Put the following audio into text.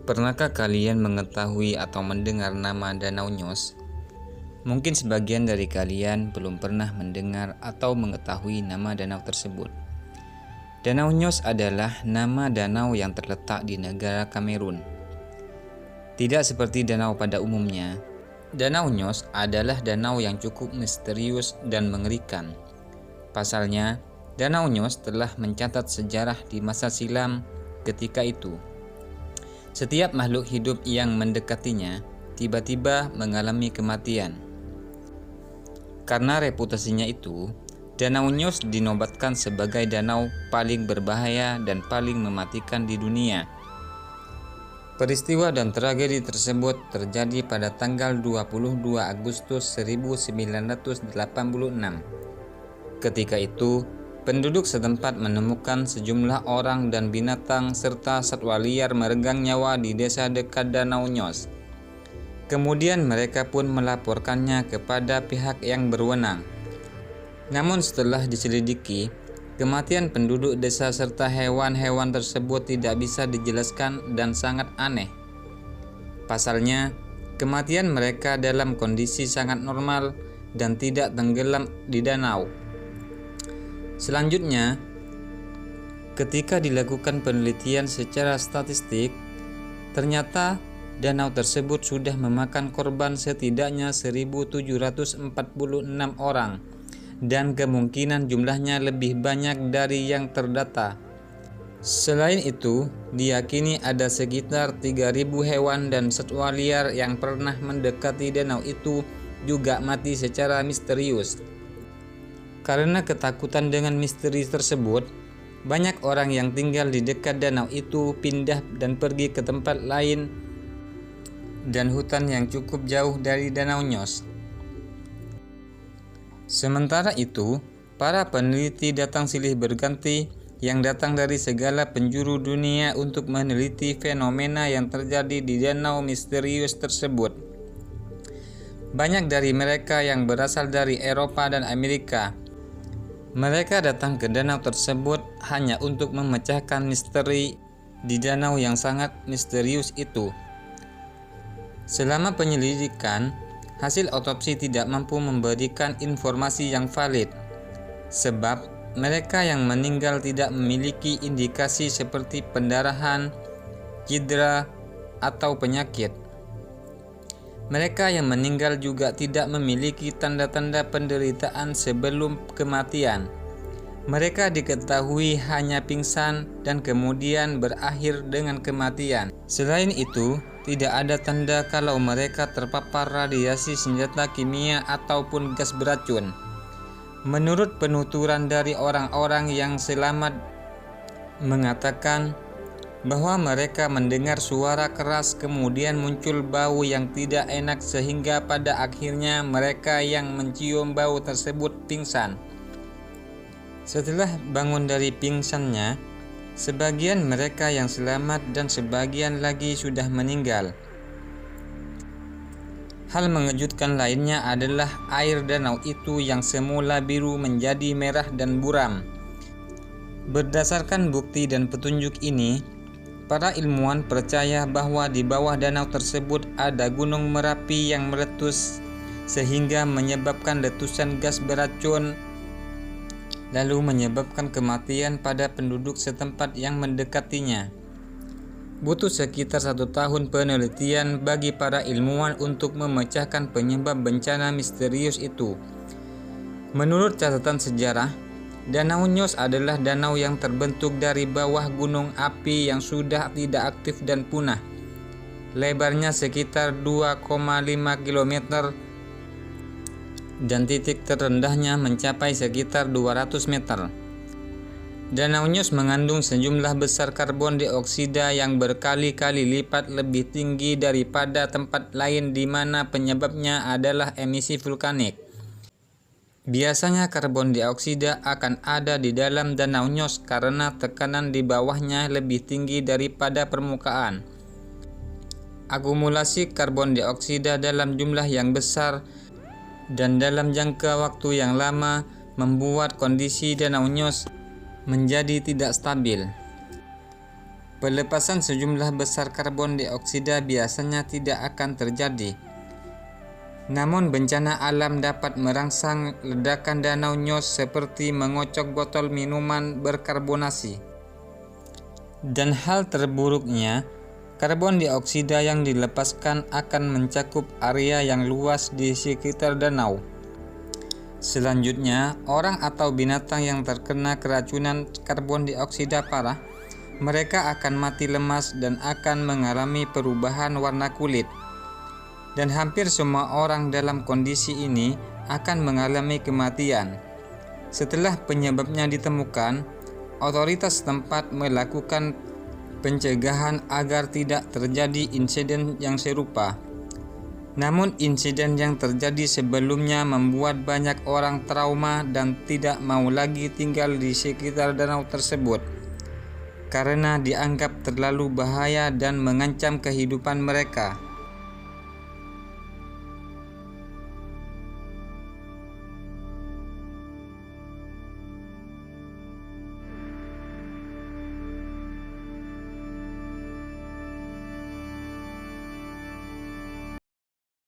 Pernahkah kalian mengetahui atau mendengar nama Danau Nyos? Mungkin sebagian dari kalian belum pernah mendengar atau mengetahui nama danau tersebut. Danau Nyos adalah nama danau yang terletak di negara Kamerun. Tidak seperti danau pada umumnya, Danau Nyos adalah danau yang cukup misterius dan mengerikan. Pasalnya, Danau Nyos telah mencatat sejarah di masa silam ketika itu. Setiap makhluk hidup yang mendekatinya tiba-tiba mengalami kematian. Karena reputasinya itu, Danau Nyos dinobatkan sebagai danau paling berbahaya dan paling mematikan di dunia. Peristiwa dan tragedi tersebut terjadi pada tanggal 22 Agustus 1986. Ketika itu, penduduk setempat menemukan sejumlah orang dan binatang serta satwa liar meregang nyawa di desa dekat Danau Nyos. Kemudian mereka pun melaporkannya kepada pihak yang berwenang. Namun setelah diselidiki, kematian penduduk desa serta hewan-hewan tersebut tidak bisa dijelaskan dan sangat aneh. Pasalnya, kematian mereka dalam kondisi sangat normal dan tidak tenggelam di danau. Selanjutnya, ketika dilakukan penelitian secara statistik, ternyata danau tersebut sudah memakan korban setidaknya 1.746 orang dan kemungkinan jumlahnya lebih banyak dari yang terdata. Selain itu, diyakini ada sekitar 3.000 hewan dan satwa liar yang pernah mendekati danau itu juga mati secara misterius. Karena ketakutan dengan misteri tersebut, banyak orang yang tinggal di dekat danau itu pindah dan pergi ke tempat lain dan hutan yang cukup jauh dari Danau Nyos. Sementara itu, para peneliti datang silih berganti yang datang dari segala penjuru dunia untuk meneliti fenomena yang terjadi di danau misterius tersebut. Banyak dari mereka yang berasal dari Eropa dan Amerika. Mereka datang ke danau tersebut hanya untuk memecahkan misteri di danau yang sangat misterius itu. Selama penyelidikan, hasil otopsi tidak mampu memberikan informasi yang valid, sebab mereka yang meninggal tidak memiliki indikasi seperti pendarahan, cedera, atau penyakit. Mereka yang meninggal juga tidak memiliki tanda-tanda penderitaan sebelum kematian. Mereka diketahui hanya pingsan dan kemudian berakhir dengan kematian. Selain itu, tidak ada tanda kalau mereka terpapar radiasi senjata kimia ataupun gas beracun. Menurut penuturan dari orang-orang yang selamat mengatakan bahwa mereka mendengar suara keras kemudian muncul bau yang tidak enak sehingga pada akhirnya mereka yang mencium bau tersebut pingsan. Setelah bangun dari pingsannya, sebagian mereka yang selamat dan sebagian lagi sudah meninggal. Hal mengejutkan lainnya adalah air danau itu yang semula biru menjadi merah dan buram. Berdasarkan bukti dan petunjuk ini, para ilmuwan percaya bahwa di bawah danau tersebut ada gunung Merapi yang meletus sehingga menyebabkan letusan gas beracun, lalu menyebabkan kematian pada penduduk setempat yang mendekatinya. Butuh sekitar 1 tahun penelitian bagi para ilmuwan untuk memecahkan penyebab bencana misterius itu. Menurut catatan sejarah, Danau Nyos adalah danau yang terbentuk dari bawah gunung api yang sudah tidak aktif dan punah. Lebarnya sekitar 2,5 km dan titik terendahnya mencapai sekitar 200 meter. Danau Nyos mengandung sejumlah besar karbon dioksida yang berkali-kali lipat lebih tinggi daripada tempat lain di mana penyebabnya adalah emisi vulkanik. Biasanya karbon dioksida akan ada di dalam Danau Nyos karena tekanan di bawahnya lebih tinggi daripada permukaan. Akumulasi karbon dioksida dalam jumlah yang besar dan dalam jangka waktu yang lama membuat kondisi Danau Nyos menjadi tidak stabil. pelepasan sejumlah besar karbon dioksida biasanya tidak akan terjadi. Namun bencana alam dapat merangsang ledakan danau Nyos seperti mengocok botol minuman berkarbonasi. Dan hal terburuknya, karbon dioksida yang dilepaskan akan mencakup area yang luas di sekitar danau. Selanjutnya, orang atau binatang yang terkena keracunan karbon dioksida parah, mereka akan mati lemas dan akan mengalami perubahan warna kulit. Dan hampir semua orang dalam kondisi ini akan mengalami kematian. Setelah penyebabnya ditemukan, otoritas setempat melakukan pencegahan agar tidak terjadi insiden yang serupa. Namun insiden yang terjadi sebelumnya membuat banyak orang trauma dan tidak mau lagi tinggal di sekitar danau tersebut karena dianggap terlalu bahaya dan mengancam kehidupan mereka.